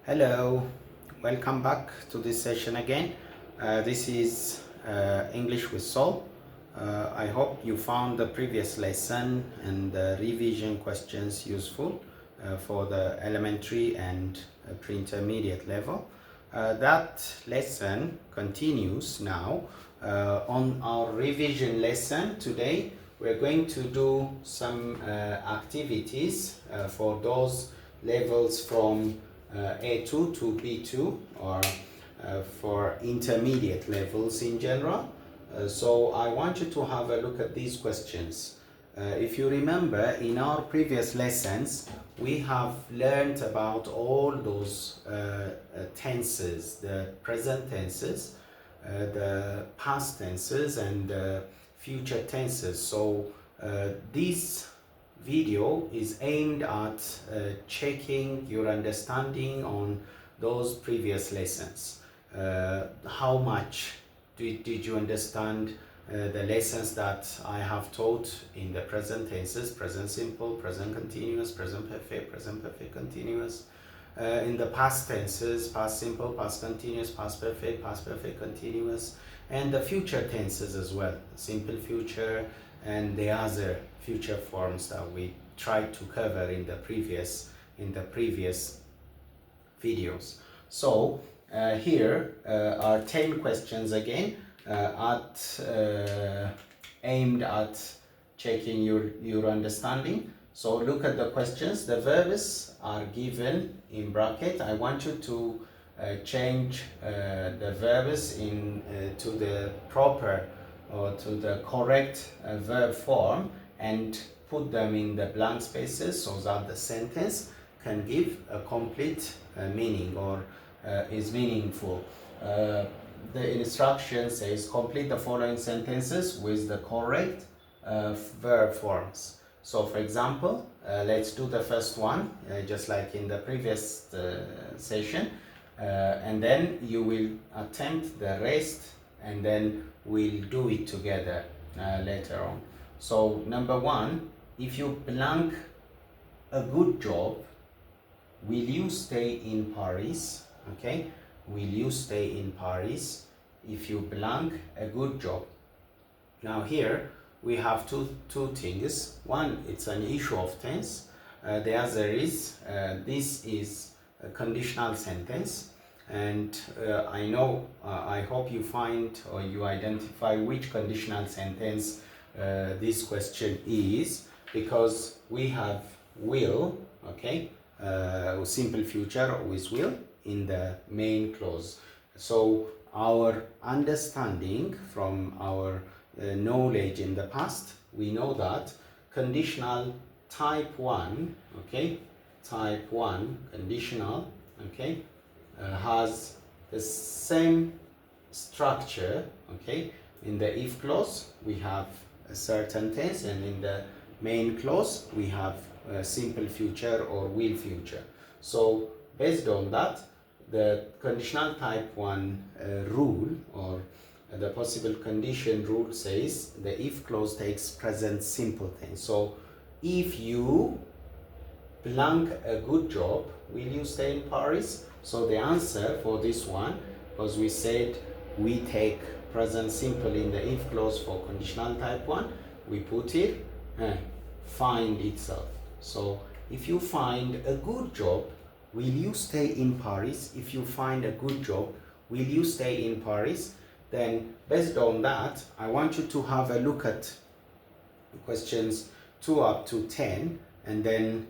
Hello, welcome back to this session again. This is English with Soul. I hope you found the previous lesson and the revision questions useful for the elementary and pre-intermediate level. That lesson continues now. On our revision lesson today, we're going to do some activities for those levels from A2 to B2, or for intermediate levels in general. So I want you to have a look at these questions. If you remember, in our previous lessons, we have learned about all those tenses, the present tenses, the past tenses, and future tenses. So this video is aimed at checking your understanding on those previous lessons. How much did you understand the lessons that I have taught in the present tenses: present simple, present continuous, present perfect continuous, in the past tenses: past simple, past continuous, past perfect continuous, and the future tenses as well: simple future and the other future forms that we tried to cover in the previous videos. So here are 10 questions again, aimed at checking your understanding. So look at the questions. The verbs are given in bracket. I want you to change the verbs to the proper or to the correct verb form and put them in the blank spaces so that the sentence can give a complete meaning, or is meaningful. The instruction says complete the following sentences with the correct verb forms. So for example, let's do the first one just like in the previous session, and then you will attempt the rest, and then we'll do it together later on. So number one: if you blank a good job, will you stay in Paris? Okay, will you stay in Paris if you blank a good job? Now here we have two things. One, it's an issue of tense. The other is this is a conditional sentence, and I hope you find or you identify which conditional sentence this question is, because we have will, okay, simple future with will in the main clause. So our understanding from our knowledge in the past, we know that conditional type 1, okay, type 1 conditional, okay, has the same structure, okay. In the if clause we have a certain tense, and in the main clause we have a simple future or will future. So based on that, the conditional type 1 rule, or the possible condition rule, says the if clause takes present simple tense. So if you blank a good job, will you stay in Paris? So the answer for this one, because we said we take present simple in the if clause for conditional type 1, we put it find itself. So if you find a good job, will you stay in Paris? If you find a good job, will you stay in Paris? Then based on that, I want you to have a look at questions 2 up to 10, and then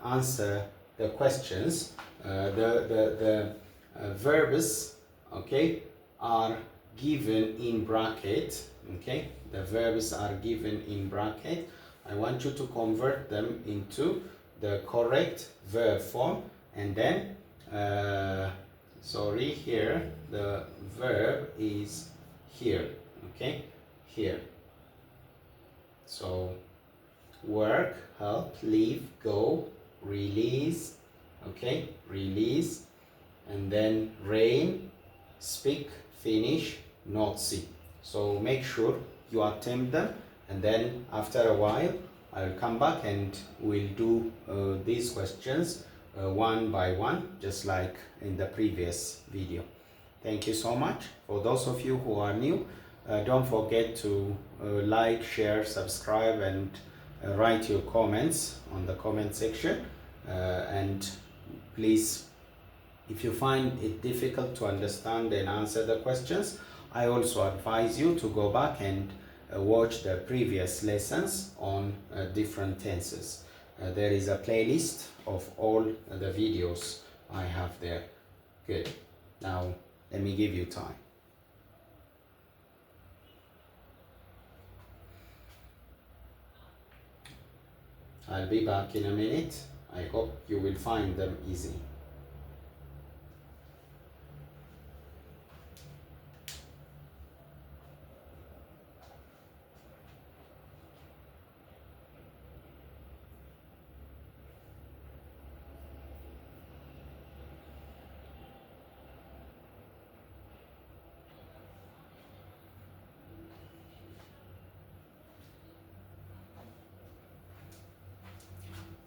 answer the questions. The verbs, okay, are given in bracket, okay. The verbs are given in bracket. I want you to convert them into the correct verb form, and then here the verb is here, okay, here. So work, help, leave, go, release, okay, release, and then rain, speak, finish, not see. So make sure you attempt them, and then after a while I'll come back and we'll do these questions one by one, just like in the previous video. Thank you so much. For those of you who are new, don't forget to like, share, subscribe, and write your comments on the comment section. And please, if you find it difficult to understand and answer the questions, I also advise you to go back and watch the previous lessons on different tenses. There is a playlist of all the videos I have there. Good. Now, let me give you time. I'll be back in a minute. I hope you will find them easy.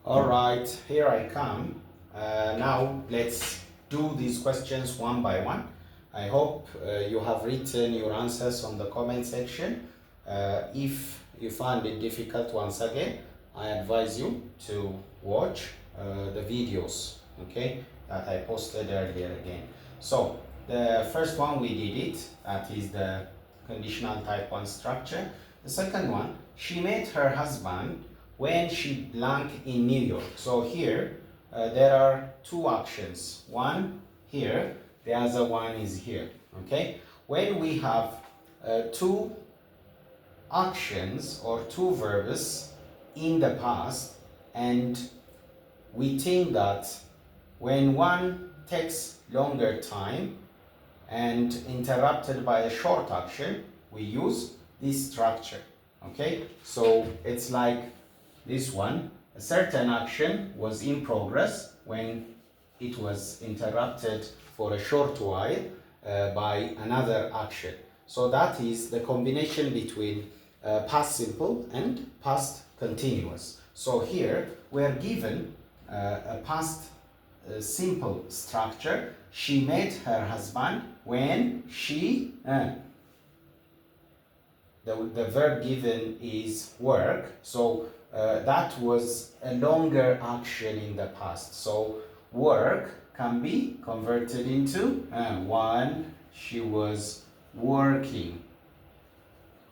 All right, here I come. Now let's do these questions one by one. I hope you have written your answers on the comment section. If you find it difficult, once again, I advise you to watch the videos, okay, that I posted earlier again. So the first one we did it, that is the conditional type 1 structure. The second one, she met her husband when she blank in New York. So here there are two actions. One here, the other one is here. Okay? When we have two actions or two verbs in the past, and we think that when one takes longer time and interrupted by a short action, we use this structure. Okay? So it's like this one, a certain action was in progress when it was interrupted for a short while by another action. So that is the combination between past simple and past continuous. So here we are given a past simple structure. She met her husband when she the verb given is work. So that was a longer action in the past. So work can be converted into when she was working.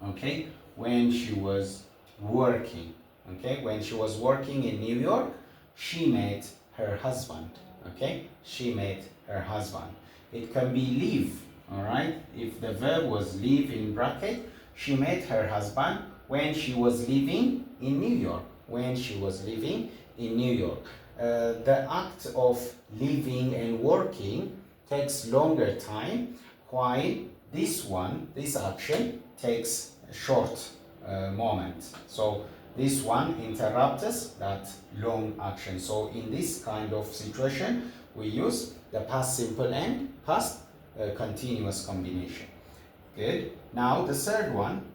Okay, when she was working. Okay, when she was working in New York, she met her husband. Okay, she met her husband. It can be live. All right, if the verb was live in bracket, she met her husband when she was living in New York. When she was living in New York. The act of living and working takes longer time, while this one, this action, takes a short moment. So this one interrupts that long action. So in this kind of situation, we use the past simple and past continuous combination. Good. Now the third one.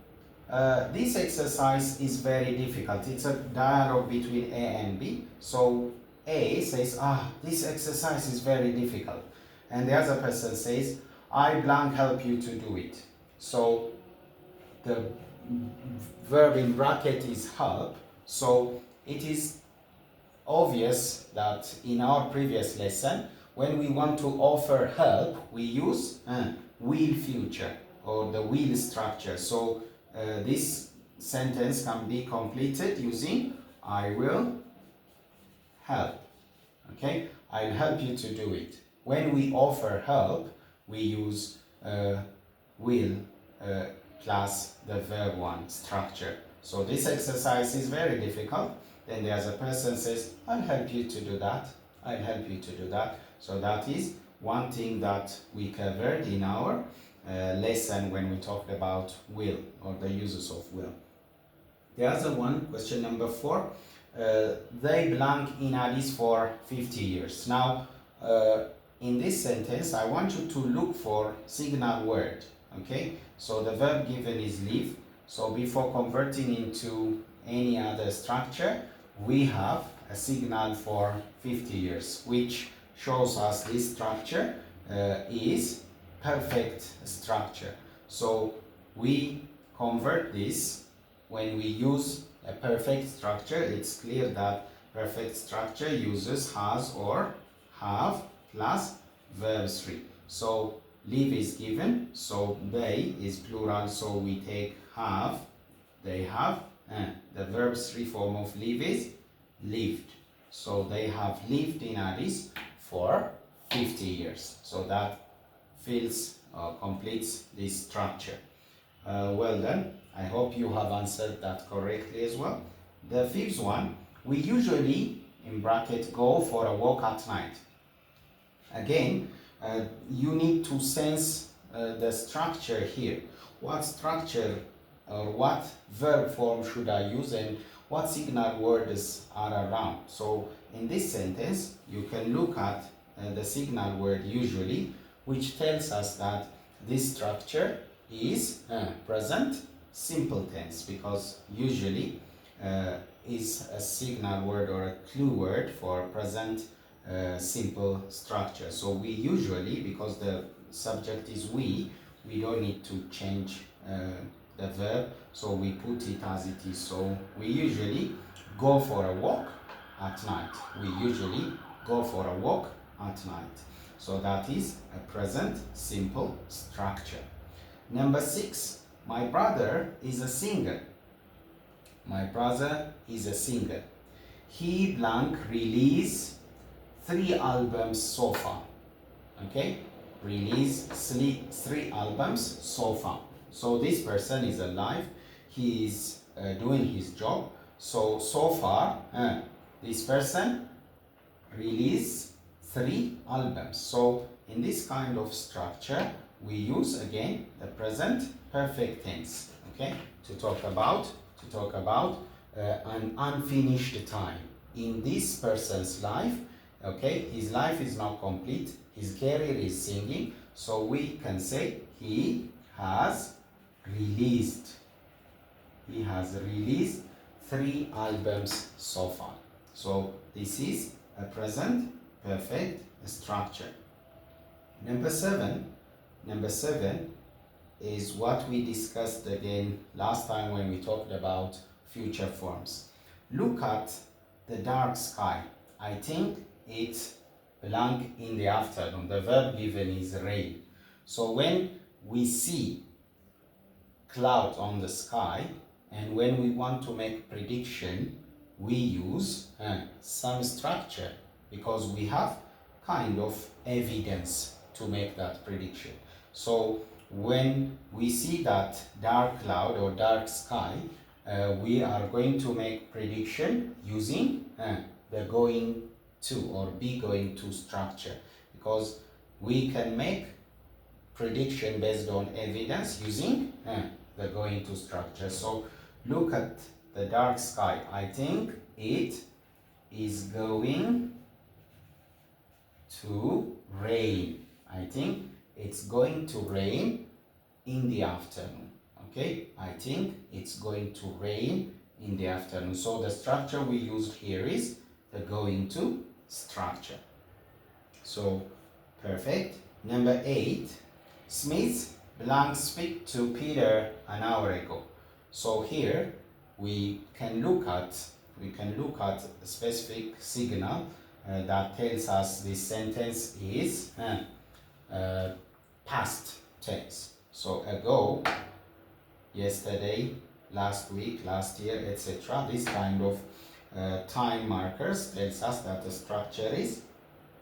This exercise is very difficult. It's a dialogue between A and B. So A says, this exercise is very difficult. And the other person says, I blank help you to do it. So the verb in bracket is help. So it is obvious that in our previous lesson, when we want to offer help, we use will future or the will structure. So this sentence can be completed using I will help. Okay, I'll help you to do it. When we offer help, we use will plus the verb 1 structure. So this exercise is very difficult. Then the other person says, I'll help you to do that. I'll help you to do that. So that is one thing that we covered in our lesson when we talked about will or the uses of will. The other one, question number 4, they blank in Addis for 50 years. Now, in this sentence, I want you to look for signal word. Okay, so the verb given is live. So before converting into any other structure, we have a signal for 50 years, which shows us this structure is perfect structure. So we convert this when we use a perfect structure. It's clear that perfect structure uses has or have plus verb 3. So live is given, so they is plural, so we take have, they have, and the verb 3 form of live is lived. So they have lived in Addis for 50 years. So that fills completes this structure. Well done. I hope you have answered that correctly as well. The fifth one, we usually in bracket go for a walk at night. Again, you need to sense the structure here. What structure or what verb form should I use and what signal words are around? So in this sentence, you can look at the signal word usually, which tells us that this structure is present simple tense, because usually is a signal word or a clue word for present simple structure. So we usually, because the subject is we don't need to change the verb, so we put it as it is. So we usually go for a walk at night. We usually go for a walk at night. So that is a present simple structure. Number 6, my brother is a singer. My brother is a singer. He blank release 3 albums so far. Okay, release 3 albums so far. So this person is alive. He is doing his job. So far, this person released 3 albums. So in this kind of structure, we use again the present perfect tense. Okay, to talk about an unfinished time in this person's life. Okay, his life is not complete. His career is singing. So we can say he has released. He has released 3 albums so far. So this is a present perfect structure. Number 7 is what we discussed again last time when we talked about future forms. Look at the dark sky. I think it's blank in the afternoon. The verb given is rain. So when we see clouds on the sky and when we want to make prediction, we use some structure, because we have kind of evidence to make that prediction. So when we see that dark cloud or dark sky, we are going to make prediction using the going to or be going to structure, because we can make prediction based on evidence using the going to structure. So look at the dark sky. I think it is going to rain. I think it's going to rain in the afternoon. Okay, I think it's going to rain in the afternoon. So the structure we used here is the going to structure. So perfect. Number 8, Smith blank speak to Peter an hour ago. So here we can look at a specific signal that tells us this sentence is past tense. So ago, yesterday, last week, last year, etc. This kind of time markers tells us that the structure is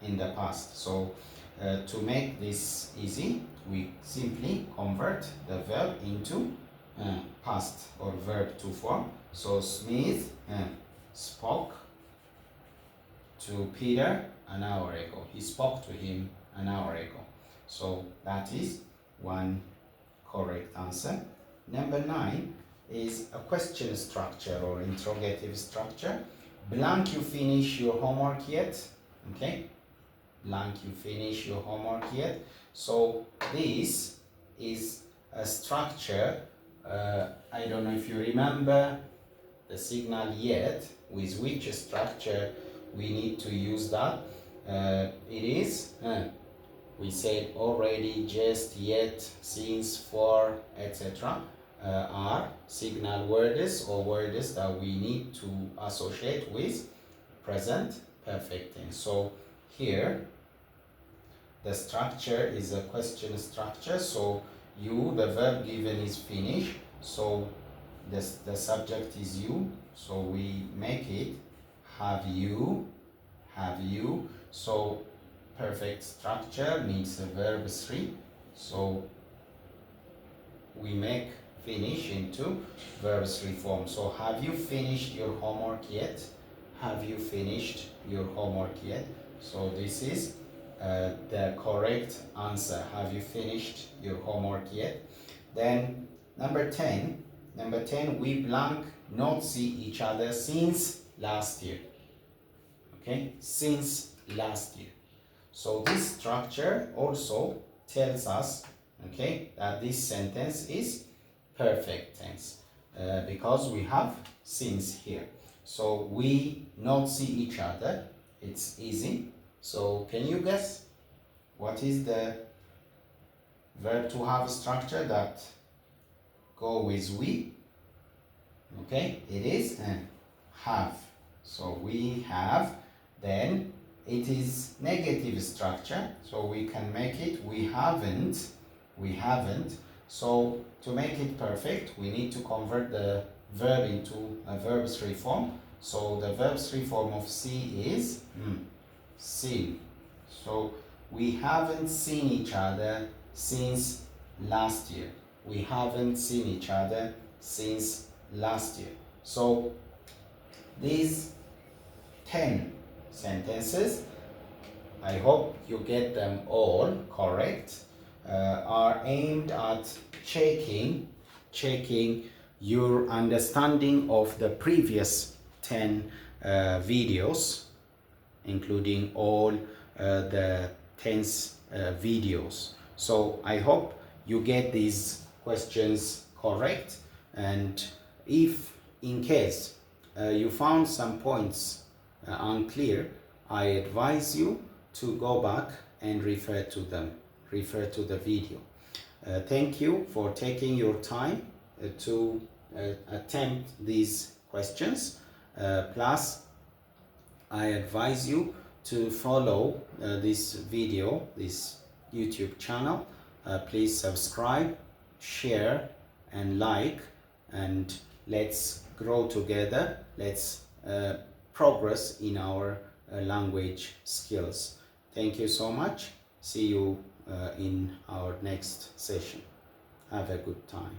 in the past. So to make this easy, we simply convert the verb into past or verb to form. So Smith spoke to Peter an hour ago. He spoke to him an hour ago. So that is one correct answer. Number 9 is a question structure or interrogative structure. Blank, you finish your homework yet? Okay. Blank, you finish your homework yet? So this is a structure. I don't know if you remember the signal yet, with which structure we need to use that. It is, we said already, just, yet, since, for, etc. Are signal words or words that we need to associate with present perfect tense. So here the structure is a question structure. So you, the verb given is finish, so the subject is you, so we make it have you. So perfect structure needs a verb 3, so we make finish into verb 3 form. So have you finished your homework yet? Have you finished your homework yet? So this is the correct answer. Have you finished your homework yet? Then number 10, we blank not see each other since last year. Okay, since last year. So this structure also tells us, okay, that this sentence is perfect tense because we have since here. So we not see each other. It's easy. So can you guess what is the verb to have structure that go with we? Okay, it is have. So we have. Then it is negative structure, so we can make it we haven't. So to make it perfect, we need to convert the verb into a verb 3 form. So the verb 3 form of see is seen. So we haven't seen each other since last year. We haven't seen each other since last year. So these 10 sentences, I hope you get them all correct, are aimed at checking your understanding of the previous 10 videos, including all the tense videos. So I hope you get these questions correct, and if in case you found some points unclear, I advise you to go back and refer to the video. Thank you for taking your time to attempt these questions. Plus, I advise you to follow this video, this YouTube channel. Please subscribe, share, and like, and let's grow together. Let's progress in our language skills. Thank you so much. See you in our next session. Have a good time.